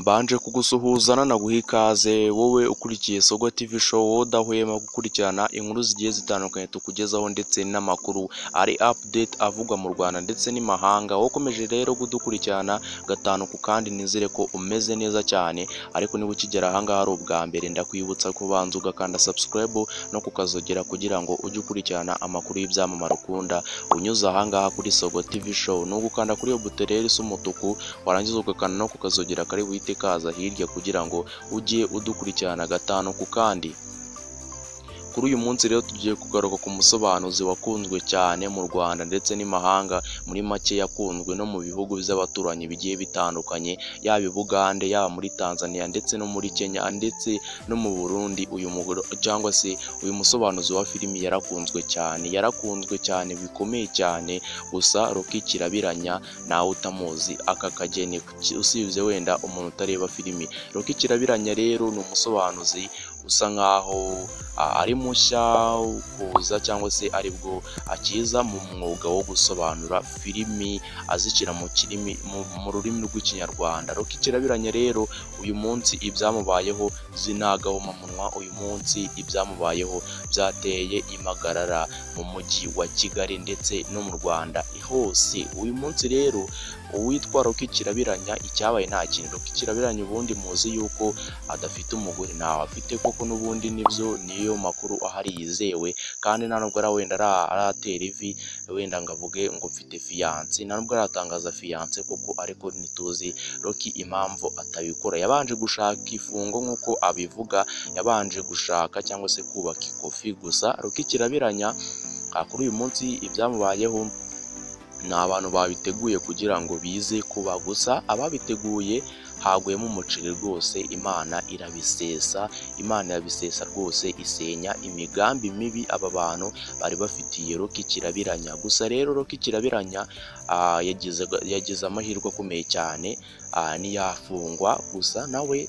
Mbanje kugusuhuzana na guha ikaze wowe ukurikiye Sogo TV show, wowe udahwema gukurikirana inkuru zigiye zitandukanye tukugezaho ndetse n'amakuru ari update avugwa mu Rwanda ndetse n'imahanga. Wowe ukomeje rero kudukurikirana gatanu ku kandi, nizere ko umeze neza cyane, ariko niba ukigera ahangaha ari ubwa mbere ndakwibutsa ko banza ugakanda subscribe no kukazogera kugira ngo ujye ukurikirana amakuru y'ibyamamare ukunda unyuze ahangaha kuri Sogo TV show. Ni ugukanda kuri iyo buto rero isa umutuku, warangiza ugakanda no kukazogera kari buhite kaza hirya kugira ngo ujye udukurikirana gatanu ku kandi. Kuri uyu munsi rero tugiye kugaruka ku musobanuzi wakunzwe cyane mu Rwanda ndetse n'imahanga, muri make yakunzwe no mu bihugu by'abaturanyi bigiye bitandukanye, yaba i Bugande, yaba muri Tanzania ndetse no muri Kenya ndetse no mu Burundi. Uyu musobanuzi wa filimi yarakunzwe cyane bikomeye cyane. Gusa Rocky Kirabiranya nawe utamuzi aka kageni, usibye wenda umuntu utareba filimi. Rocky Kirabiranya rero ni umusobanuzi usa nkaho ari mushya kuza cyangwa se aribwo akiza mu mwuga wo gusobanura filimi azicira mu rurimi rw'ikinyarwanda. Rocky Kirabiranya rero uyu munsi ibyamubayeho zinagahomamunwa. Uyu munsi ibyamubayeho byateye impagarara mu mujyi wa Kigali ndetse no mu Rwanda hose. Uyu munsi rero uwitwa Rocky Kirabiranya icyabaye nta kintu. Rocky Kirabiranya ubundi muzi yuko adafite umugore, ntawe afite koko, n'ubundi nibyo niyo makuru ahari yizewe, kandi nta nubwo wenda aratera ivi wenda ngo avuge ngo mfite fiyanse, nta nubwo aratangaza fiyanse koko, ariko ntituzi Rocky impamvu atabikora. Yabanje gushaka ifungo nk'uko abivuga, yabanje gushaka cyangwa se kubaka ikofi. Gusa Rocky Kirabiranya kuri uyu munsi ibyamubayeho ni abantu babiteguye kugira ngo bize kuba. Gusa ababiteguye haguyemo umuceri rwose, Imana irabisesa rwose, isenya imigambi mibi aba bantu bari bafitiye Rocky Kirabiranya. Gusa rero Rocky Kirabiranya yagize amahirwe akomeye cyane, ntiyafungwa. Gusa nawe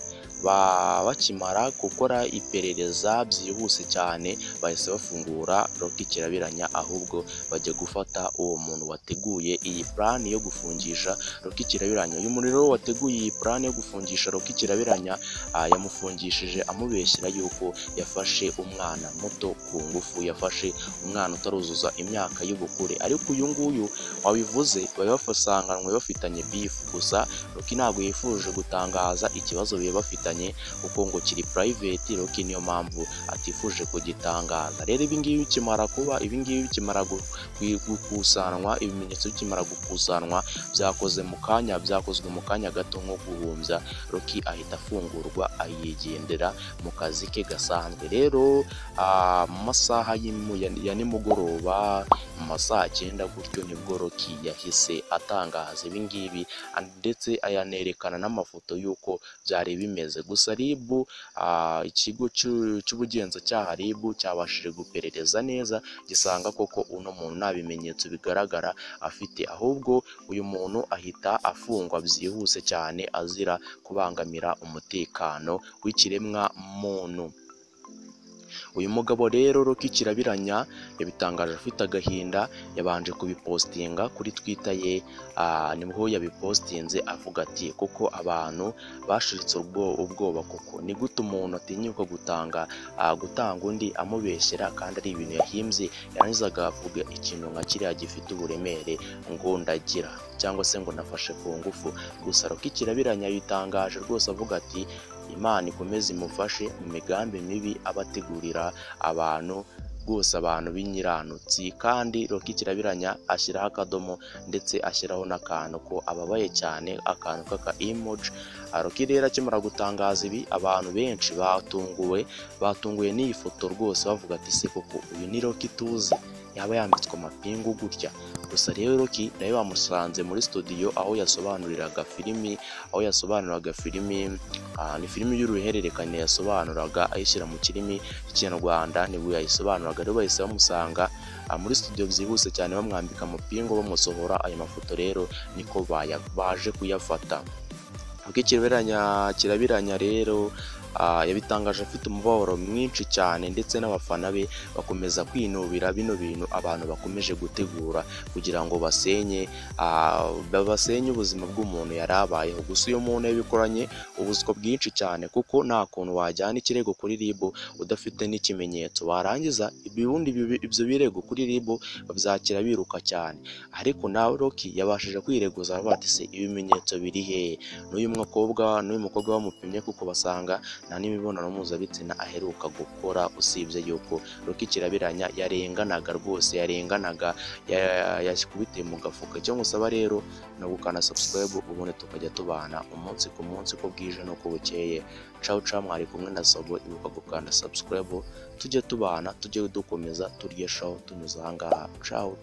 bakimara gukora iperereza byihuse cyane bahise bafungura Rocky Kirabiranya, ahubwo bajya gufata uwo muntu wateguye iyi plan yo gufungisha Rocky Kirabiranya. Uyu muntu rero wateguye iyi plan yo gufungisha Rocky Kirabiranya yamufungishije amubeshyira yuko yafashe umwana muto ku ngufu, yafashe umwana utaruzuza imyaka y'ubukure. Ariko uyu nguyu wabivuze bari bafasanganywe bafitanye beef. Gusa Rocky ntabwo yifuje gutangaza ikibazo biye bafitanye kuko ngo kiri private. Rocky niyo mpamvu atifuje kugitangaza. Rero ibingibi bikimara kuba, ibingibi bikimara gukusanwa, ibimenyetso bikimara gukusanwa, byakozwe mu kanya gato nko guhumbya, Rocky ahita afungurwa ayigendera mu kazi ke gasanzwe. Rero mu masaha ya nimugoroba, mu masaha 9 gutyo, nibwo Rocky yahise atangaza ibingibi ndetse ayanerekana n'amafoto y'uko byari bimeze. Gusa RIB, ikigo cy'ubugenzacyaha RIB cyabashije guperereza neza, gisanga koko uno muntu nta bimenyetso bigaragara afite, ahubwo uyu muntu ahita afungwa byihuse cyane azira kubangamira umutekano w'ikiremwa muntu. Uyu mugabo rero Rocky Kirabiranya yabitangaje afite agahinda, yabanje kubipostinga kuri Twitter ye. Nibwo yabipostinze avuga ati koko abantu bashiritse ubwoba, koko ni gute umuntu atinyuka gutanga undi amubeshyera kandi ari ibintu yahimbye, yarangizaga avuga ikintu nka kiriya gifite uburemere ngo ndagira cyangwa se ngo nafashe ku ngufu. Gusa Rocky Kirabiranya yitangaje rwose avuga ati Imana ikomeze imufashe mu migambi mibi abategurira abantu, rwose abantu b'inyiranutsi. Kandi Rocky Kirabiranya ashyiraho akadomo ndetse ashyiraho n'akantu ko ababaye cyane, akantu k'aka emoji. Rocky rero akimara gutangaza ibi, abantu benshi batunguwe n'iyi foto rwose, bavuga ati se koko uyu ni Rocky tuzi, yaba yambitswe amapingu gutya? Gusa rero Rocky nawe bamusanze muri studio aho yasobanuriraga filimi, ni filimi y'uruhererekane yasobanuraga ayishyira mu kirimi cy'ikinyarwanda, nibwo yayisobanuraga. Rero bahise bamusanga muri studio byihuse cyane, bamwambika amapingu, bamusohora ayo mafoto. Rero niko baje kuyafata. Rocky Kirabiranya rero yabitangaje afite umubabaro mwinshi cyane, ndetse n'abafana be bakomeza kwinubira bino bintu abantu bakomeje gutegura kugira ngo basenye ubuzima bw'umuntu yari abayeho. Gusa uyu muntu yabikoranye ubuswa bwinshi cyane, kuko nta kuntu wajyana ikirego kuri RIB udafite n'ikimenyetso, warangiza ibyo birego kuri RIB babyakira biruka cyane. Ariko nawe Rocky yabashije kwireguza aravuga ati se ibimenyetso biri hehe? N'uyu mukobwa bamupimye kuko basanga nta n'imibonano mpuzabitsina aheruka gukora, usibye yuko Rocky Kirabiranya yarenganaga rwose, yakubitiye mu gafuka. Icyo ngusaba rero no gukanda subscribe, ubundi tukajya tubana umunsi ku munsi uko bwije n'uko bukeye. Ciao mwari kumwe na Sabo, ibuka gukanda subscribe tujye tubana, tujye dukomeza turye show tunyuze aha ngaha. Ciao.